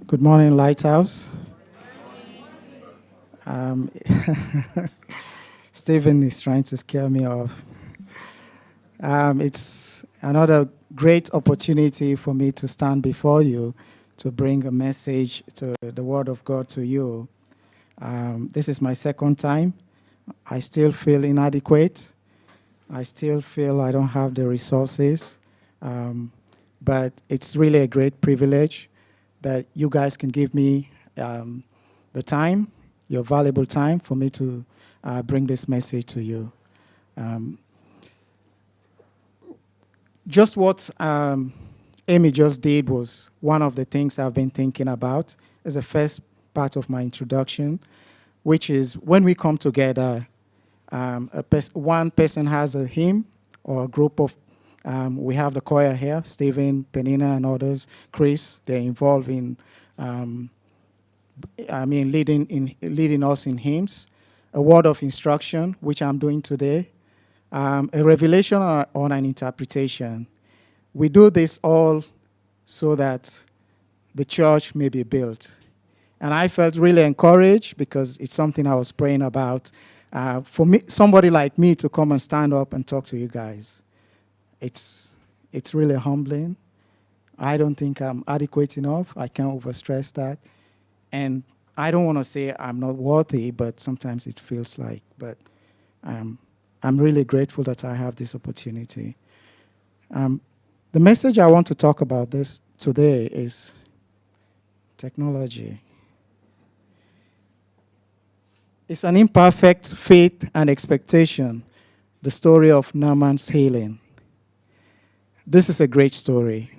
Good morning, Lighthouse. Um, Stephen is trying to scare me off. It's another great opportunity for me to stand before you to bring a message to the Word of God to you. This is my second time. I still feel inadequate. I still feel I don't have the resources. But it's really a great privilege that you guys can give me the time, your valuable time, for me to bring this message to you. Just what Amy just did was one of the things I've been thinking about as the first part of my introduction, which is when we come together, one person has a hymn or a group of, we have the choir here, Stephen, Penina, and others, Chris, they're involved in, leading us in hymns, a word of instruction, which I'm doing today, a revelation on an interpretation. We do this all so that the church may be built. And I felt really encouraged because it's something I was praying about. For me, somebody like me to come and stand up and talk to you guys, it's really humbling. I don't think I'm adequate enough. I can't overstress that. And I don't want to say I'm not worthy, but sometimes it feels like. But I'm really grateful that I have this opportunity. The message I want to talk about this today is technology. It's an imperfect faith and expectation, the story of Naaman's healing. This is a great story.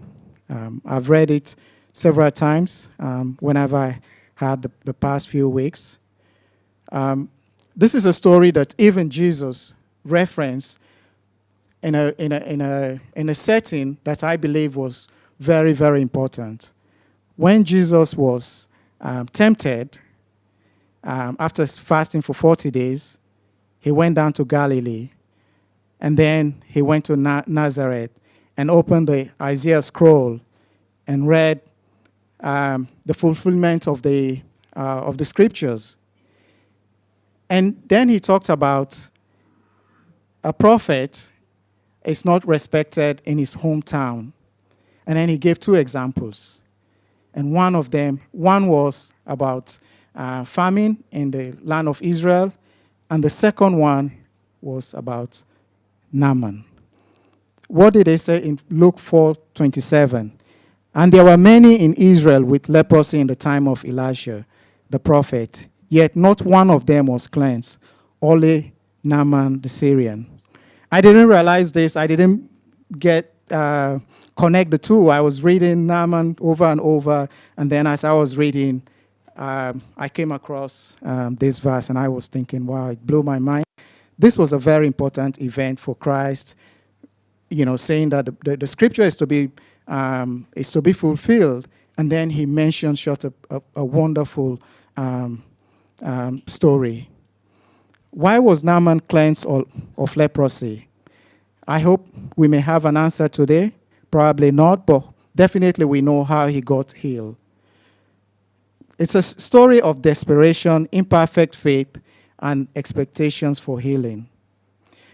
I've read it several times whenever I had the past few weeks. This is a story that even Jesus referenced in a setting that I believe was very, very important. When Jesus was tempted, after fasting for 40 days, he went down to Galilee, and then he went to Nazareth and opened the Isaiah scroll and read the fulfillment of the scriptures. And then he talked about a prophet is not respected in his hometown. And then he gave two examples. And one was about famine in the land of Israel, and the second one was about Naaman. What did they say in Luke 4:27? And there were many in Israel with leprosy in the time of Elisha, the prophet, yet not one of them was cleansed, only Naaman the Syrian. I didn't realize this. I didn't connect the two. I was reading Naaman over and over, and then as I was reading, I came across this verse, and I was thinking, wow, it blew my mind. This was a very important event for Christ, saying that the scripture is to be fulfilled. And then he mentioned a wonderful story. Why was Naaman cleansed of leprosy? I hope we may have an answer today. Probably not, but definitely we know how he got healed. It's a story of desperation, imperfect faith, and expectations for healing.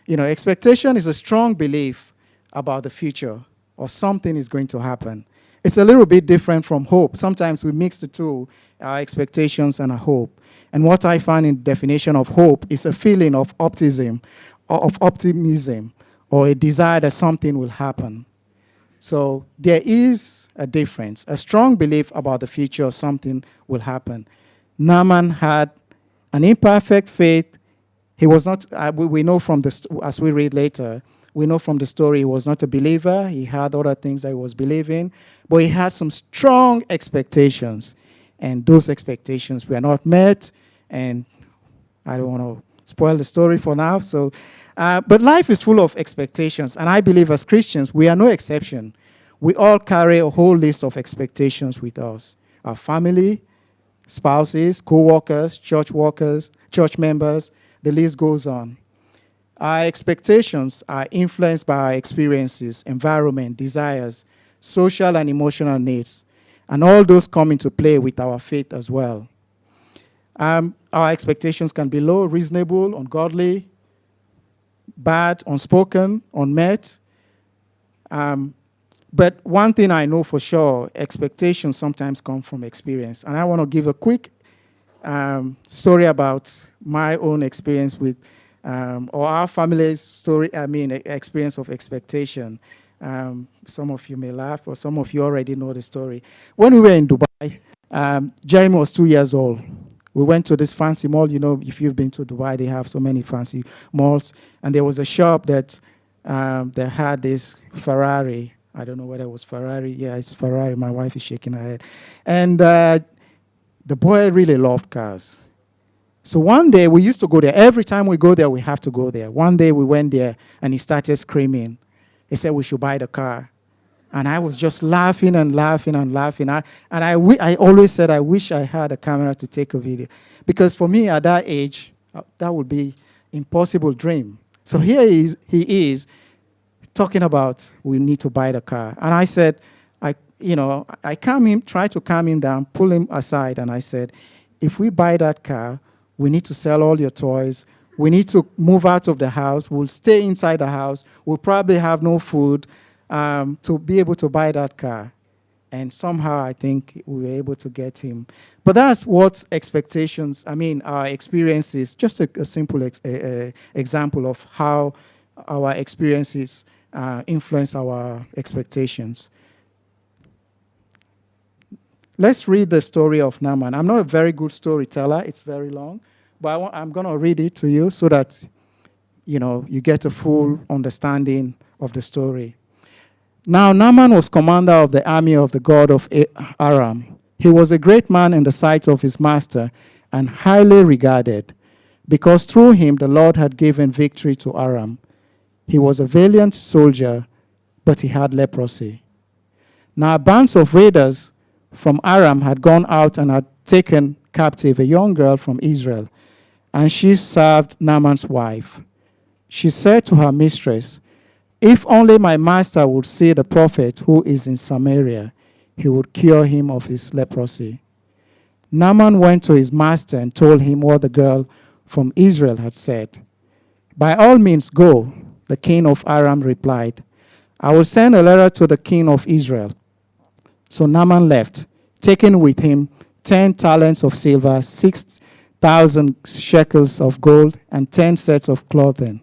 Expectation is a strong belief about the future or something is going to happen. It's a little bit different from hope. Sometimes we mix the two, our expectations and our hope. And what I find in the definition of hope is a feeling of optimism or a desire that something will happen. So there is a difference, a strong belief about the future, something will happen. Naaman had an imperfect faith. He was not, we know from as we read later, we know from the story he was not a believer. He had other things that he was believing, but he had some strong expectations, and those expectations were not met. And I don't want to spoil the story for now. So, but life is full of expectations, and I believe as Christians we are no exception. We all carry a whole list of expectations with us: our family, spouses, co-workers, church workers, church members. The list goes on. Our expectations are influenced by our experiences, environment, desires, social and emotional needs. And all those come into play with our faith as well. Our expectations can be low, reasonable, ungodly, bad, unspoken, unmet. But one thing I know for sure, expectations sometimes come from experience. And I want to give a quick story about my own experience with, or our family's story, experience of expectation. Some of you may laugh, or some of you already know the story. When we were in Dubai, Jeremy was 2 years old. We went to this fancy mall. You know, if you've been to Dubai, they have so many fancy malls. And there was a shop that had this Ferrari. I don't know whether it was Ferrari. Yeah, it's Ferrari. My wife is shaking her head. And the boy really loved cars. So one day, we used to go there. Every time we go there, we have to go there. One day, we went there, and he started screaming. He said we should buy the car. And I was just laughing and laughing and laughing. I always said I wish I had a camera to take a video. Because for me, at that age, that would be impossible dream. So here he is talking about we need to buy the car. And I said, I tried to calm him down, pull him aside, and I said, if we buy that car, we need to sell all your toys. We need to move out of the house. We'll stay inside the house. We'll probably have no food to be able to buy that car. And somehow I think we were able to get him. But that's what expectations, our experiences, just a simple example of how our experiences influence our expectations. Let's read the story of Naaman. I'm not a very good storyteller. It's very long. But I'm going to read it to you so that, you get a full understanding of the story. Now, Naaman was commander of the army of the god of Aram. He was a great man in the sight of his master and highly regarded, because through him the Lord had given victory to Aram. He was a valiant soldier, but he had leprosy. Now, bands of raiders from Aram had gone out and had taken captive a young girl from Israel, and she served Naaman's wife. She said to her mistress, if only my master would see the prophet who is in Samaria, he would cure him of his leprosy. Naaman went to his master and told him what the girl from Israel had said. By all means go, the king of Aram replied. I will send a letter to the king of Israel. So Naaman left, taking with him 10 talents of silver, 6,000 shekels of gold, and 10 sets of clothing.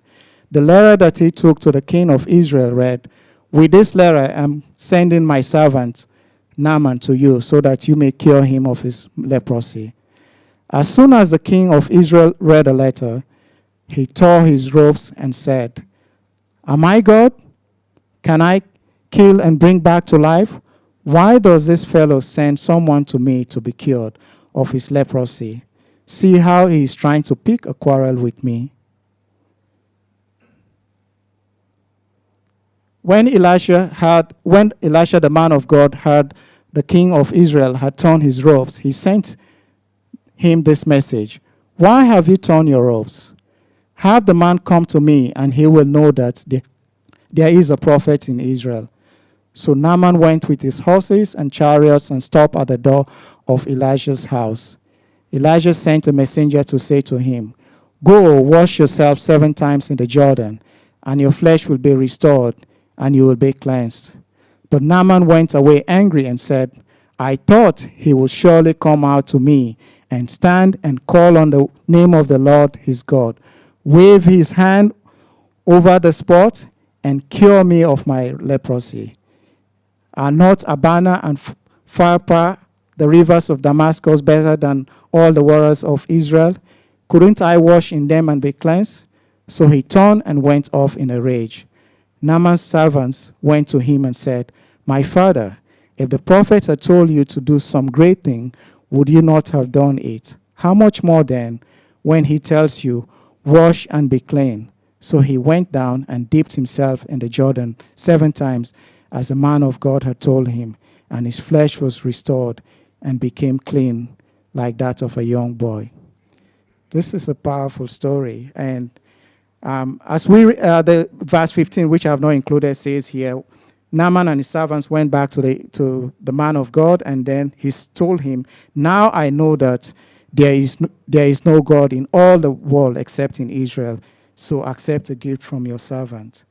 The letter that he took to the king of Israel read, with this letter I am sending my servant Naaman to you, so that you may cure him of his leprosy. As soon as the king of Israel read the letter, he tore his robes and said, am I God? Can I kill and bring back to life? Why does this fellow send someone to me to be cured of his leprosy? See how he is trying to pick a quarrel with me. When Elisha, the man of God, heard the king of Israel had torn his robes, he sent him this message. Why have you torn your robes? Have the man come to me, and he will know that there is a prophet in Israel. So Naaman went with his horses and chariots and stopped at the door of Elisha's house. Elijah sent a messenger to say to him, go wash yourself 7 times in the Jordan, and your flesh will be restored, and you will be cleansed. But Naaman went away angry and said, I thought he would surely come out to me and stand and call on the name of the Lord his God, wave his hand over the spot, and cure me of my leprosy. Are not Abana and Pharpar, the rivers of Damascus, better than all the waters of Israel? Couldn't I wash in them and be cleansed? So he turned and went off in a rage. Naaman's servants went to him and said, my father, if the prophet had told you to do some great thing, would you not have done it? How much more then, when he tells you, wash and be clean? So he went down and dipped himself in the Jordan 7 times, as the man of God had told him, and his flesh was restored and became clean like that of a young boy. This is a powerful story. And as we the verse 15, which I have not included, says here, Naaman and his servants went back to the man of God, and then he told him, "Now I know that there is no God in all the world except in Israel. So accept a gift from your servant."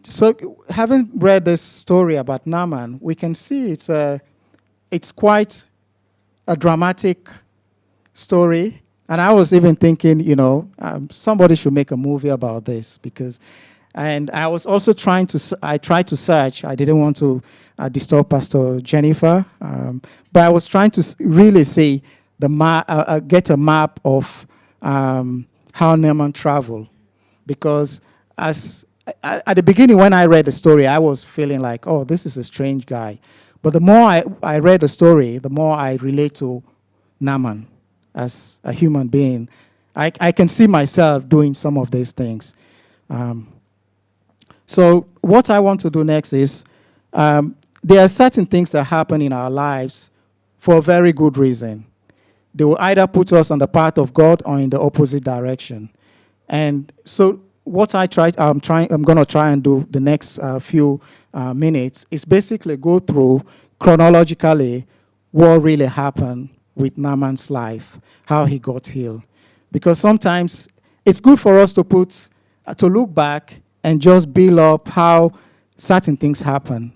So having read this story about Naaman, we can see it's quite a dramatic story. And I was even thinking, somebody should make a movie about this and I was also I tried to search. I didn't want to disturb Pastor Jennifer, but I was trying to really see get a map of how Naaman traveled, because at the beginning when I read the story, I was feeling like, oh, this is a strange guy. But the more I read the story, the more I relate to Naaman as a human being. I can see myself doing some of these things. So what I want to do next is, there are certain things that happen in our lives for a very good reason. They will either put us on the path of God or in the opposite direction. And so what I'm going to try and do the next few minutes is basically go through chronologically what really happened with Naaman's life, how he got healed. Because sometimes it's good for us to look back and just build up how certain things happen.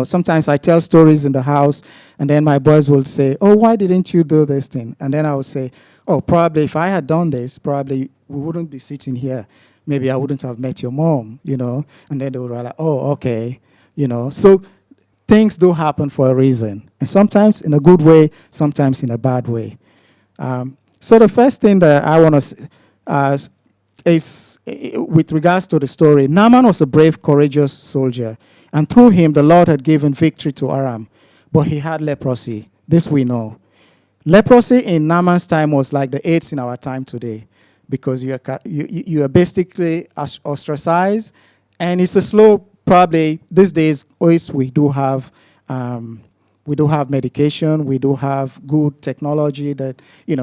Sometimes I tell stories in the house, and then my boys will say, "Oh, why didn't you do this thing?" And then I would say, "Oh, probably if I had done this, probably we wouldn't be sitting here. Maybe I wouldn't have met your mom, And then they would realize, "Oh, okay." So things do happen for a reason. And sometimes in a good way, sometimes in a bad way. So the first thing that I want to is with regards to the story. Naaman was a brave, courageous soldier. And through him, the Lord had given victory to Aram. But he had leprosy. This we know. Leprosy in Naaman's time was like the AIDS in our time today, because you are basically ostracized, and it's a slow. Probably these days, we do have medication, we do have good technology that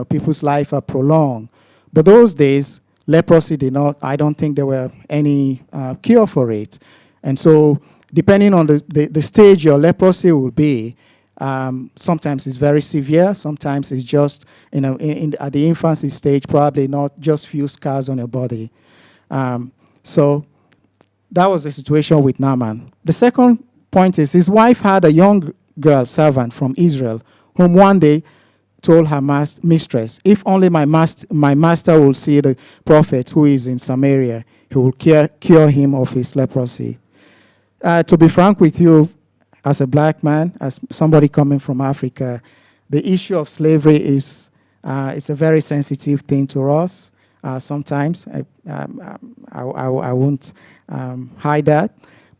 people's life are prolonged. But those days, leprosy did not. I don't think there were any cure for it, and so depending on the stage your leprosy will be. Sometimes it's very severe. Sometimes it's just at the infancy stage, probably not just few scars on your body. So that was the situation with Naaman. The second point is his wife had a young girl servant from Israel, whom one day told her mistress, "If only my master will see the prophet who is in Samaria, he will cure him of his leprosy." To be frank with you, as a black man, as somebody coming from Africa, the issue of slavery it's a very sensitive thing to us. Sometimes I won't hide that,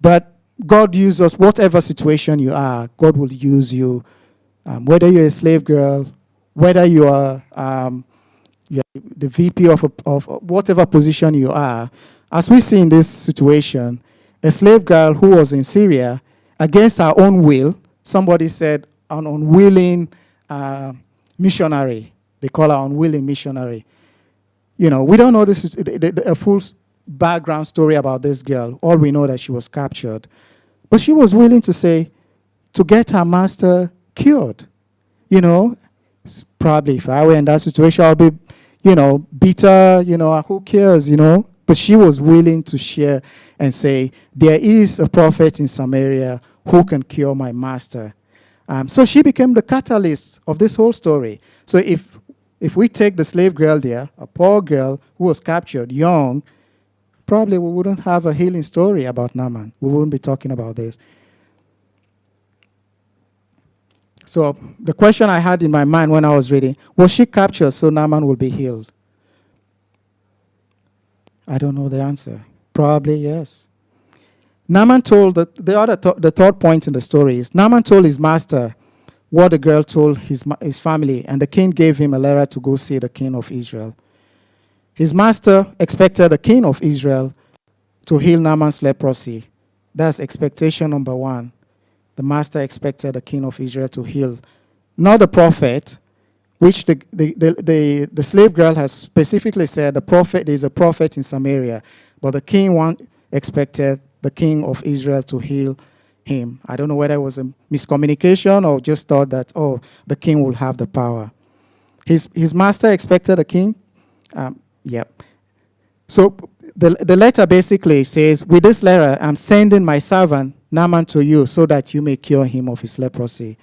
but God uses us. Whatever situation you are, God will use you. Whether you're a slave girl, whether you are the VP of whatever position you are, as we see in this situation, a slave girl who was in Syria, against her own will, somebody said an unwilling missionary. They call her unwilling missionary. We don't know a full background story about this girl. All we know that she was captured. But she was willing to get her master cured. Probably if I were in that situation, I'll be, bitter, who cares, But she was willing to share and say, there is a prophet in Samaria who can cure my master. So she became the catalyst of this whole story. So if we take the slave girl there, a poor girl who was captured, young, probably we wouldn't have a healing story about Naaman. We wouldn't be talking about this. So the question I had in my mind when I was reading, was she captured so Naaman will be healed? I don't know the answer. Probably yes. Naaman told the third point in the story is Naaman told his master what the girl told his family, and the king gave him a letter to go see the king of Israel. His master expected the king of Israel to heal Naaman's leprosy. That's expectation number one. The master expected the king of Israel to heal, not the prophet, which the slave girl has specifically said there's a prophet in Samaria, but the king expected the king of Israel to heal him. I don't know whether it was a miscommunication or just thought that, oh, the king will have the power. His master expected a king. Yep. So the letter basically says, with this letter, I'm sending my servant Naaman to you so that you may cure him of his leprosy.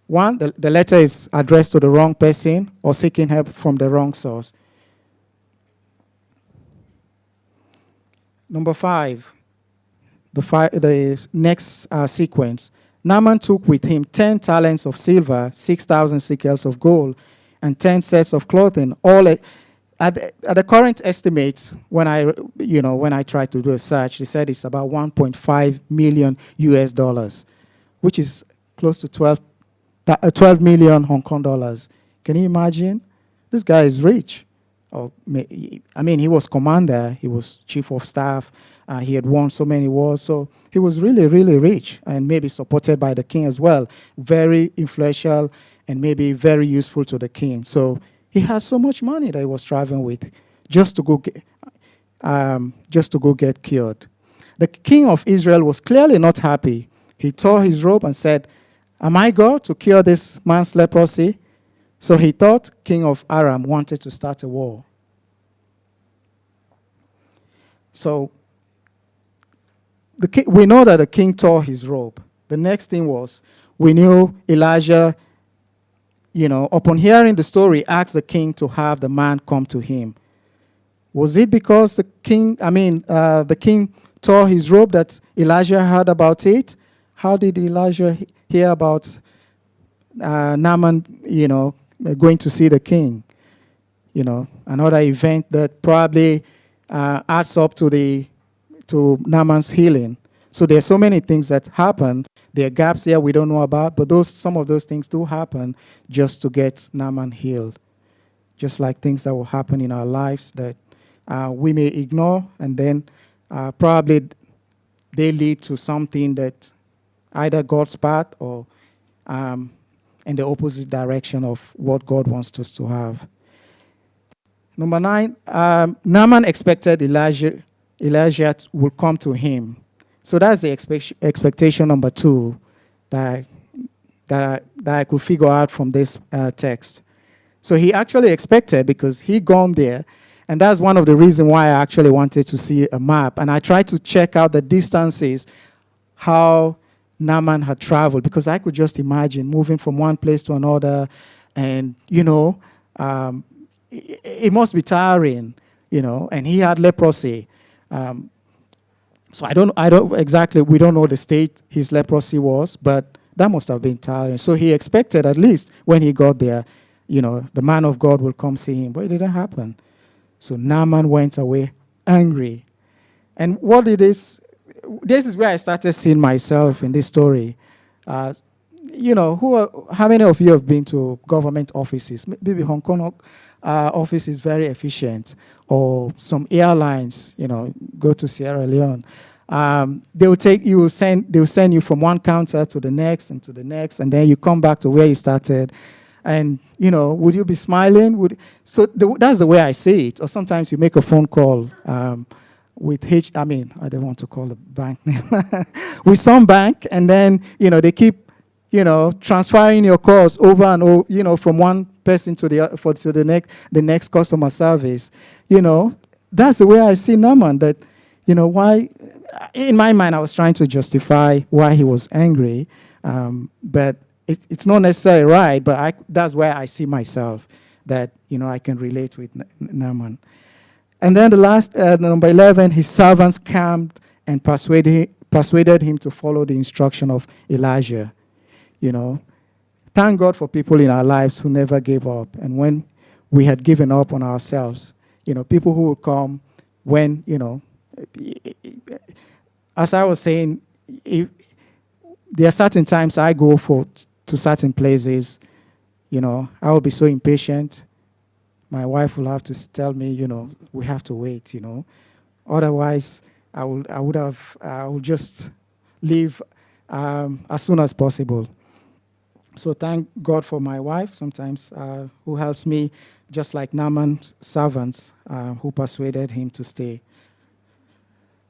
One, the letter is addressed to the wrong person or seeking help from the wrong source. Number 5, the next sequence. Naaman took with him 10 talents of silver, 6,000 shekels of gold, and 10 sets of clothing. All at the current estimates, when I tried to do a search, they said it's about 1.5 million US dollars, which is close to 12 million Hong Kong dollars. Can you imagine? This guy is rich. He was commander, he was chief of staff, he had won so many wars, so he was really, really rich and maybe supported by the king as well. Very influential and maybe very useful to the king. So he had so much money that he was traveling with just to go get cured. The king of Israel was clearly not happy. He tore his robe and said, "Am I God to cure this man's leprosy?" So he thought king of Aram wanted to start a war. So we know that the king tore his robe. The next thing was, we knew Elijah, upon hearing the story, asked the king to have the man come to him. Was it because the king tore his robe that Elijah heard about it? How did Elijah hear about Naaman, going to see the king? Another event that probably adds up to Naaman's healing. So there are so many things that happen. There are gaps here we don't know about, but some of those things do happen just to get Naaman healed. Just like things that will happen in our lives that we may ignore, and then probably they lead to something that either God's path or in the opposite direction of what God wants us to have. Number 9, Naaman expected Elijah will come to him. So that's the expectation number 2 that I could figure out from this text. So he actually expected, because he gone there, and that's one of the reasons why I actually wanted to see a map. And I tried to check out the distances, how Naaman had traveled, because I could just imagine moving from one place to another, and it must be tiring, and he had leprosy. So I don't exactly, we don't know the state his leprosy was, but that must have been tiring. So he expected, at least when he got there, the man of God will come see him, but it didn't happen. So Naaman went away angry. And this is where I started seeing myself in this story. How many of you have been to government offices? Maybe Hong Kong office is very efficient, or some airlines, go to Sierra Leone. They'll send you from one counter to the next and to the next, and then you come back to where you started. And, would you be smiling? That's the way I see it. Or sometimes you make a phone call with I don't want to call the bank name, with some bank, and then, they keep, transferring your calls over and over, from one person to the next customer service. That's the way I see Naaman, that, why, in my mind, I was trying to justify why he was angry, but it's not necessarily right, but that's where I see myself, that, I can relate with Naaman. And then the last, number 11, his servants calmed and persuaded him to follow the instruction of Elijah. Thank God for people in our lives who never gave up. And when we had given up on ourselves, people who would come when, as I was saying, there are certain times I go to certain places, I will be so impatient. My wife will have to tell me, we have to wait, Otherwise, I will just leave as soon as possible. So thank God for my wife sometimes, who helps me, just like Naaman's servants, who persuaded him to stay.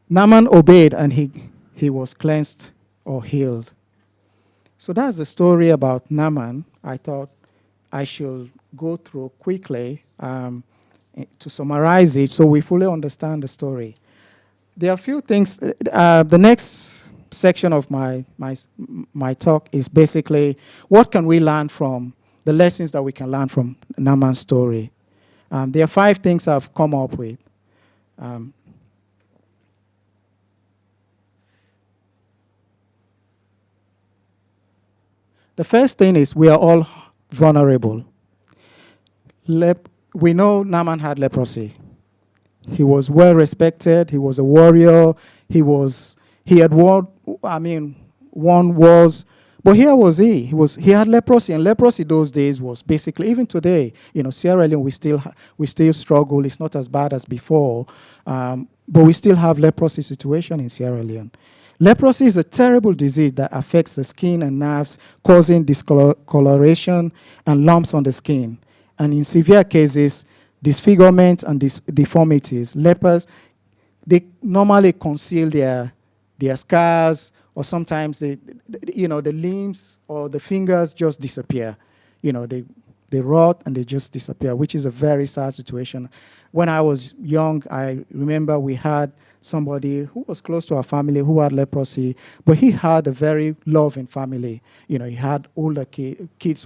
Naaman obeyed, and he was cleansed or healed. So that's the story about Naaman. I thought I should go through quickly to summarize it so we fully understand the story. There are a few things. The next section of my talk is basically what can we learn from the lessons that we can learn from Naaman's story. There are 5 things I've come up with. The first thing is we are all vulnerable. We know Naaman had leprosy. He was well respected. He was a warrior. He had won wars. But here was he. He had leprosy, and leprosy those days was basically, even today, Sierra Leone, we still struggle. It's not as bad as before, but we still have leprosy situation in Sierra Leone. Leprosy is a terrible disease that affects the skin and nerves, causing discoloration and lumps on the skin. And in severe cases, disfigurement and deformities. Lepers, they normally conceal their scars, or sometimes the limbs or the fingers just disappear. They rot and they just disappear, which is a very sad situation. When I was young, I remember we had somebody who was close to our family who had leprosy, but he had a very loving family. He had older kids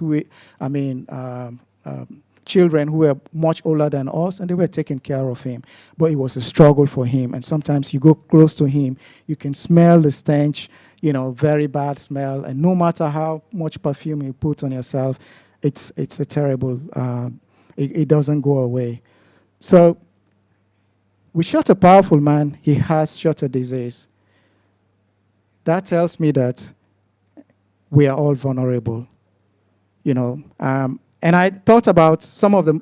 children who were much older than us, and they were taking care of him. But it was a struggle for him, and sometimes you go close to him, you can smell the stench, very bad smell, and no matter how much perfume you put on yourself, it's a terrible, it doesn't go away. So with such a powerful man, he has such a disease. That tells me that we are all vulnerable, and I thought about some of the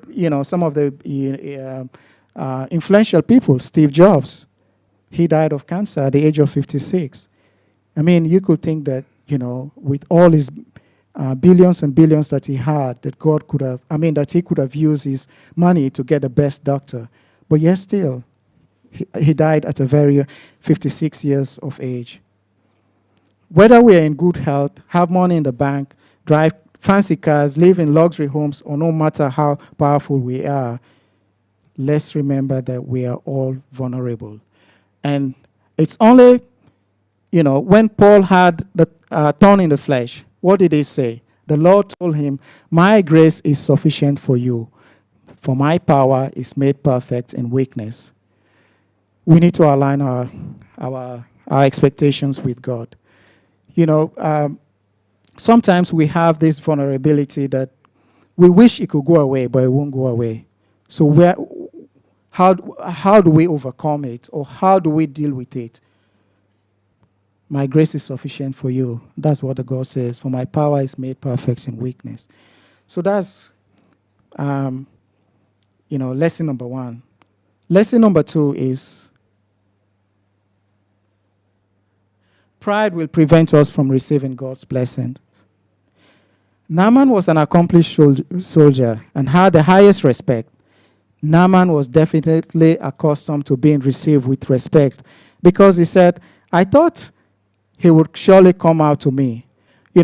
influential people. Steve Jobs, he died of cancer at the age of 56. You could think that, with all his billions and billions that he had, that he could have used his money to get the best doctor. But yet still, he died at a very 56 years of age. Whether we are in good health, have money in the bank, drive fancy cars, live in luxury homes, or no matter how powerful we are, let's remember that we are all vulnerable. And it's only, when Paul had the thorn in the flesh, what did he say? The Lord told him, "My grace is sufficient for you, for my power is made perfect in weakness." We need to align our expectations with God. Sometimes we have this vulnerability that we wish it could go away, but it won't go away. So how do we overcome it, or how do we deal with it? My grace is sufficient for you. That's what the God says. For my power is made perfect in weakness. So that's, lesson number 1. Lesson number 2 is pride will prevent us from receiving God's blessing. Naaman was an accomplished soldier and had the highest respect. Naaman was definitely accustomed to being received with respect, because he said, "I thought he would surely come out to me." I'm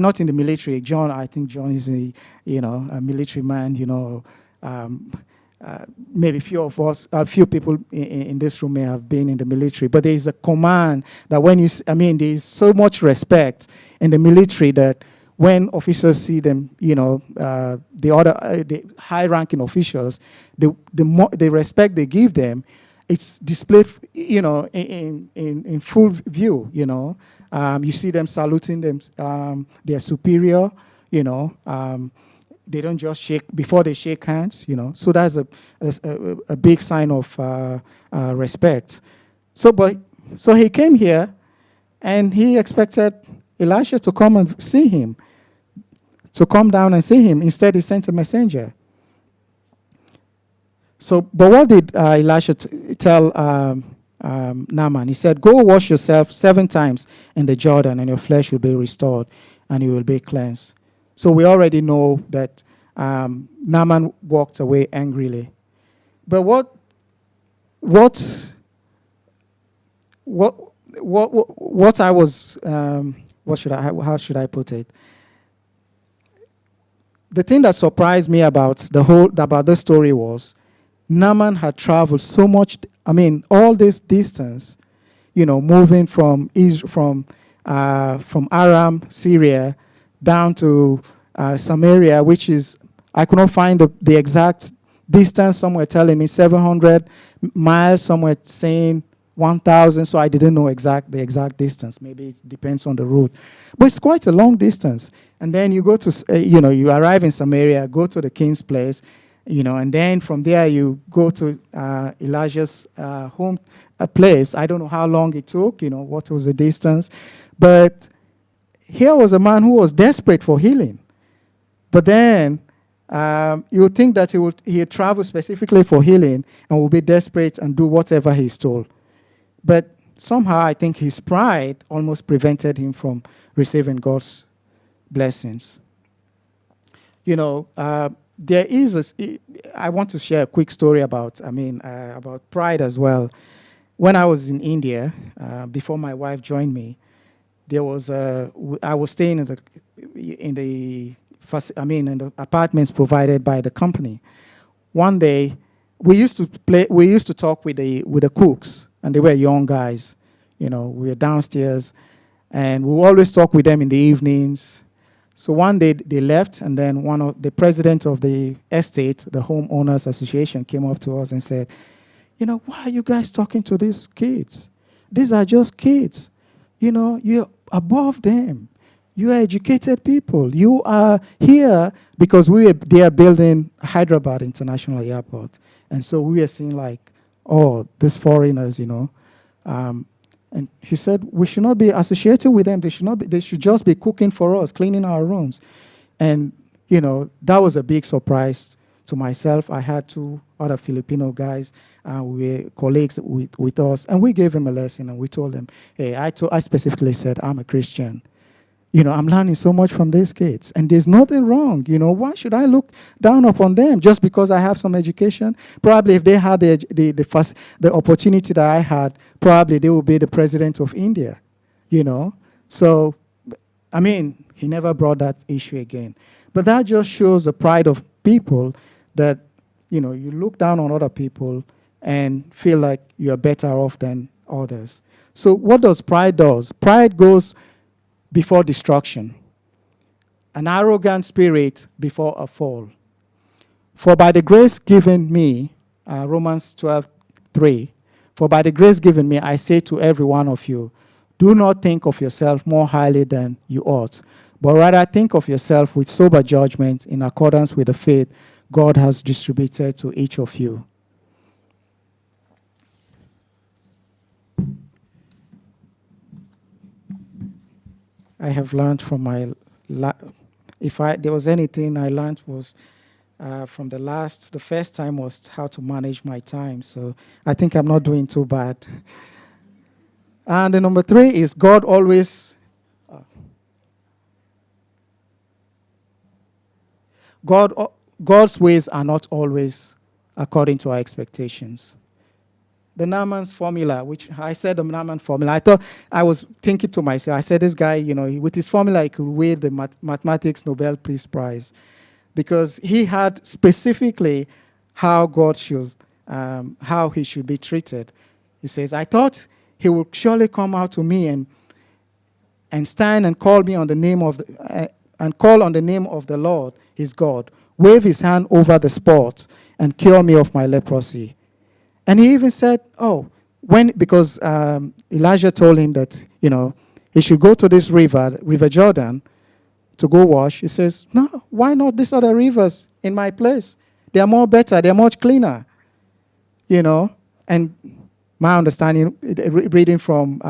not in the military. I think John is a military man, maybe a few people in this room may have been in the military, but there is a command that there is so much respect in the military that when officers see them, the high-ranking officials, the respect they give them, it's displayed, in full view. You see them saluting them, their superior. They don't just shake before they shake hands. So that's a big sign of respect. So he came here, and he expected Elisha to come and see him, to come down and see him. Instead, he sent a messenger. So, but what did Elisha tell Naaman. He said, go wash yourself 7 times in the Jordan, and your flesh will be restored, and you will be cleansed. So we already know that Naaman walked away angrily. But what I was, how should I put it? The thing that surprised me about this story was Naaman had traveled so much, all this distance, moving from Aram, Syria, down to Samaria, which is, I could not find the exact distance. Somewhere telling me 700 miles, somewhere saying 1,000, so I didn't know the exact distance. Maybe it depends on the route. But it's quite a long distance. And then you go to, you arrive in Samaria, go to the king's place, and then from there you go to Elijah's home place. I don't know how long it took, what was the distance. But here was a man who was desperate for healing. But then you would think that he had traveled specifically for healing and would be desperate and do whatever he's told. But somehow I think his pride almost prevented him from receiving God's blessings. There is I want to share a quick story about pride as well. When I was in India, before my wife joined me, I was staying in the apartments provided by the company. One day, we used to talk with the cooks, and they were young guys. We were downstairs, and we always talk with them in the evenings. So one day they left, and then one of the president of the estate, the homeowners association, came up to us and said, why are you guys talking to these kids? These are just kids. You're above them. You are educated people. You are here because they are building Hyderabad International Airport. And so we are seeing these foreigners, and he said, we should not be associating with them. They should just be cooking for us, cleaning our rooms. And, that was a big surprise to myself. I had 2 other Filipino guys, we were colleagues with us, and we gave him a lesson, and we told them, hey, I specifically said, I'm a Christian. I'm learning so much from these kids, and there's nothing wrong. Why should I look down upon them just because I have some education? Probably if they had the opportunity that I had, probably they would be the president of India, So, he never brought that issue again. But that just shows the pride of people that, you look down on other people and feel like you're better off than others. So what does pride do? Pride goes before destruction, an arrogant spirit before a fall. For by the grace given me, Romans 12:3, for by the grace given me, I say to every one of you, do not think of yourself more highly than you ought, but rather think of yourself with sober judgment in accordance with the faith God has distributed to each of you. I have learned from there was anything I learned was from the first time was how to manage my time. So I think I'm not doing too bad. And the number 3 is God's ways are not always according to our expectations. The Naaman's formula, which I said the Naaman formula, I was thinking to myself, I said, this guy, with his formula, he could win the mathematics Nobel Peace Prize, because he had specifically how he should be treated. He says, I thought he would surely come out to me and stand and call me on the name of call on the name of the Lord, his God, wave his hand over the spot and cure me of my leprosy. And he even said, because Elijah told him that, he should go to this River Jordan, to go wash. He says, no, why not these other rivers in my place? They are more better. They are much cleaner. And my understanding, reading from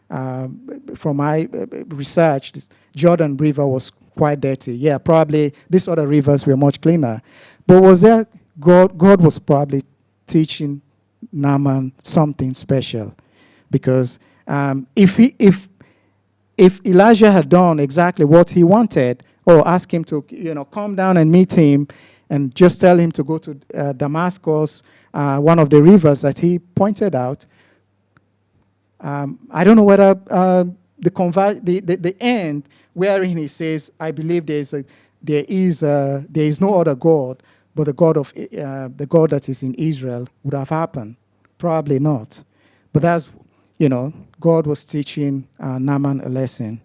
my research, this Jordan River was quite dirty. Yeah, probably these other rivers were much cleaner. But was there, God was probably teaching Naaman something special. Because if Elijah had done exactly what he wanted, or ask him to, come down and meet him, and just tell him to go to Damascus, one of the rivers that he pointed out, I don't know whether the end wherein he says, "I believe there is no other God, but the God that is in Israel," would have happened. Probably not. But that's, God was teaching Naaman a lesson.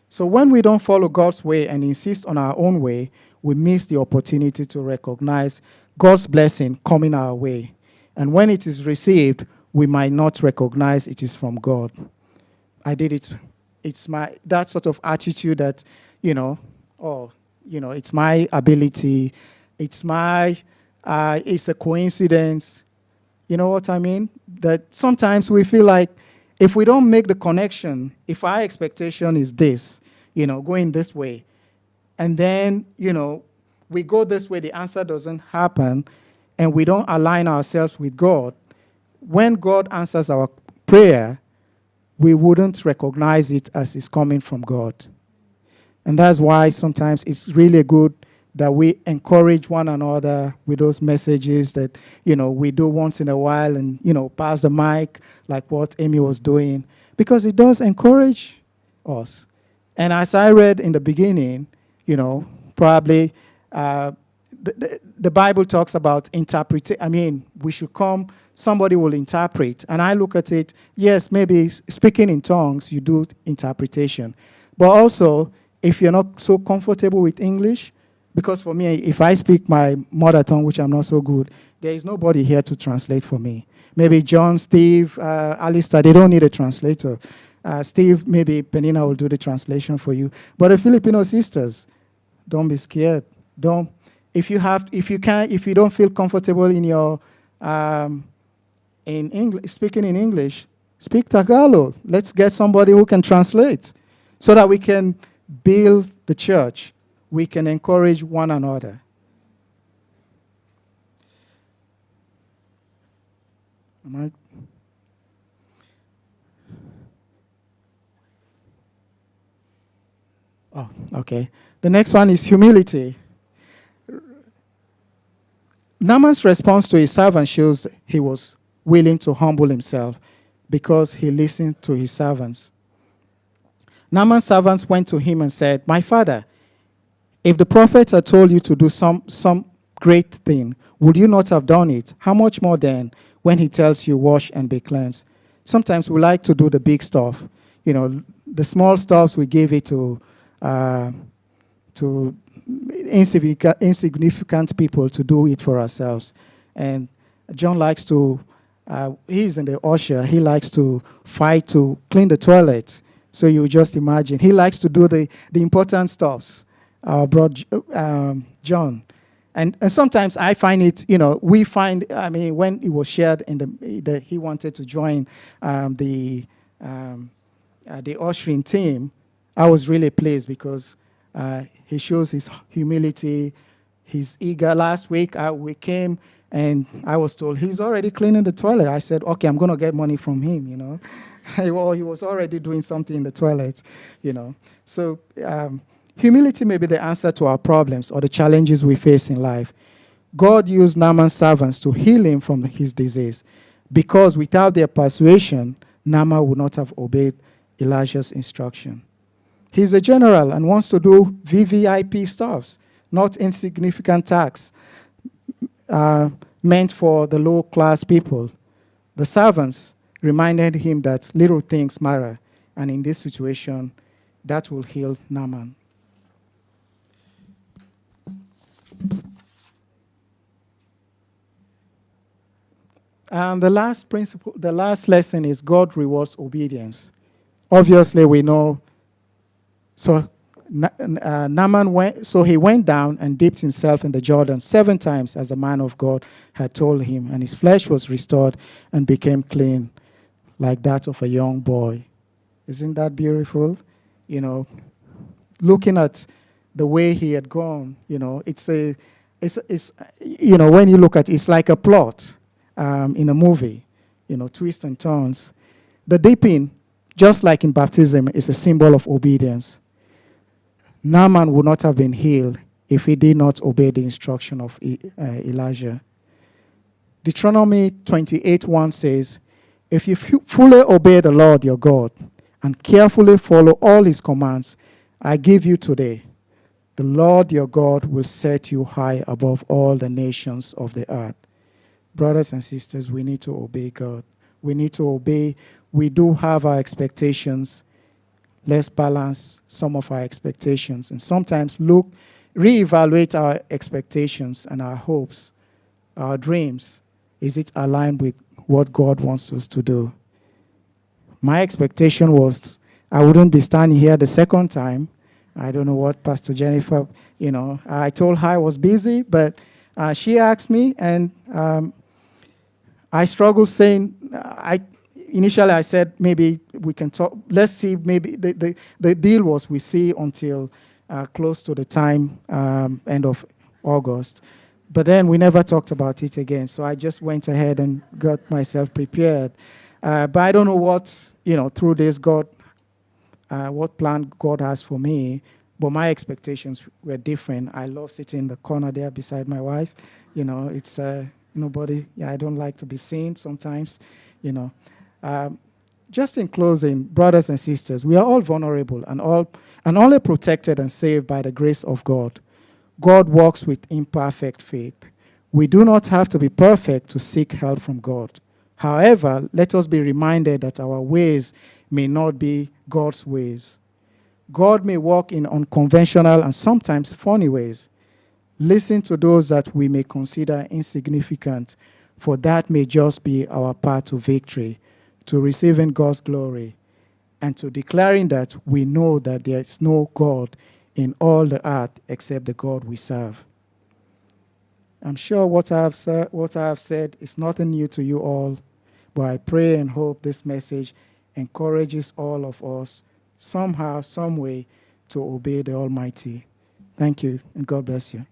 So when we don't follow God's way and insist on our own way, we miss the opportunity to recognize God's blessing coming our way. And when it is received, we might not recognize it is from God. I did it. It's that sort of attitude that, it's my ability. It's a coincidence. You know what I mean? That sometimes we feel like if we don't make the connection, if our expectation is this, going this way, and then, we go this way, the answer doesn't happen, and we don't align ourselves with God, when God answers our prayer, we wouldn't recognize it as it's coming from God. And that's why sometimes it's really good that we encourage one another with those messages that, we do once in a while and, pass the mic like what Amy was doing, because it does encourage us. And as I read in the beginning, probably the Bible talks about interpretation. We should come, somebody will interpret. And I look at it, yes, maybe speaking in tongues, you do interpretation. But also, if you're not so comfortable with English, because for me, if I speak my mother tongue, which I'm not so good, there is nobody here to translate for me. Maybe John, Steve, Alistair, they don't need a translator. Steve, maybe Penina will do the translation for you. But the Filipino sisters, don't be scared. If you don't feel comfortable in your speaking in English, speak Tagalog. Let's get somebody who can translate, so that we can build the church. We can encourage one another. Oh, okay. The next one is humility. Naaman's response to his servant shows he was willing to humble himself because he listened to his servants. Naaman's servants went to him and said, "My father, if the prophet had told you to do some great thing, would you not have done it? How much more then when he tells you, wash and be cleansed?" Sometimes we like to do the big stuff. The small stuffs we give it to insignificant people to do it for ourselves. And John likes to, he's in the usher, he likes to fight to clean the toilet. So you just imagine, he likes to do the important stuffs, John. And sometimes I find it, when it was shared that he wanted to join the ushering team, I was really pleased because he shows his humility. He's eager. Last week we came and I was told he's already cleaning the toilet. I said, okay, I'm going to get money from him, Well, he was already doing something in the toilet, So humility may be the answer to our problems or the challenges we face in life. God used Naaman's servants to heal him from his disease, because without their persuasion, Naaman would not have obeyed Elijah's instruction. He's a general and wants to do VVIP stuffs, not insignificant tasks meant for the low-class people. The servants reminded him that little things matter, and in this situation, that will heal Naaman. And the last lesson is God rewards obedience. Obviously, we know. So Naaman he went down and dipped himself in the Jordan 7 times as the man of God had told him, and his flesh was restored and became clean like that of a young boy. Isn't that beautiful? Looking at the way he had gone, it's it's when you look at it, it's like a plot in a movie, twists and turns. The dipping, just like in baptism, is a symbol of obedience. Naaman would not have been healed if he did not obey the instruction of Elijah. Deuteronomy 28:1 says, if you fully obey the Lord your God and carefully follow all his commands I give you today, the Lord your God will set you high above all the nations of the earth. Brothers and sisters, we need to obey God. We need to obey. We do have our expectations. Let's balance some of our expectations and sometimes reevaluate our expectations and our hopes, our dreams. Is it aligned with what God wants us to do? My expectation was I wouldn't be standing here the second time. I don't know what Pastor Jennifer, I told her I was busy, but she asked me, and I struggled saying, initially I said, maybe we can talk, let's see, maybe the deal was we see until close to the time, end of August. But then we never talked about it again, so I just went ahead and got myself prepared. But I don't know what, through this what plan God has for me, but my expectations were different. I love sitting in the corner there beside my wife. It's nobody. I don't like to be seen sometimes. Just in closing, brothers and sisters, we are all vulnerable and only protected and saved by the grace of God. God works with imperfect faith. We do not have to be perfect to seek help from God. However, let us be reminded that our ways may not be God's ways. God may work in unconventional and sometimes funny ways. Listen to those that we may consider insignificant, for that may just be our path to victory, to receiving God's glory, and to declaring that we know that there is no God in all the earth except the God we serve. I'm sure what I have said is nothing new to you all, but I pray and hope this message encourages all of us somehow, some way, to obey the Almighty. Thank you, and God bless you.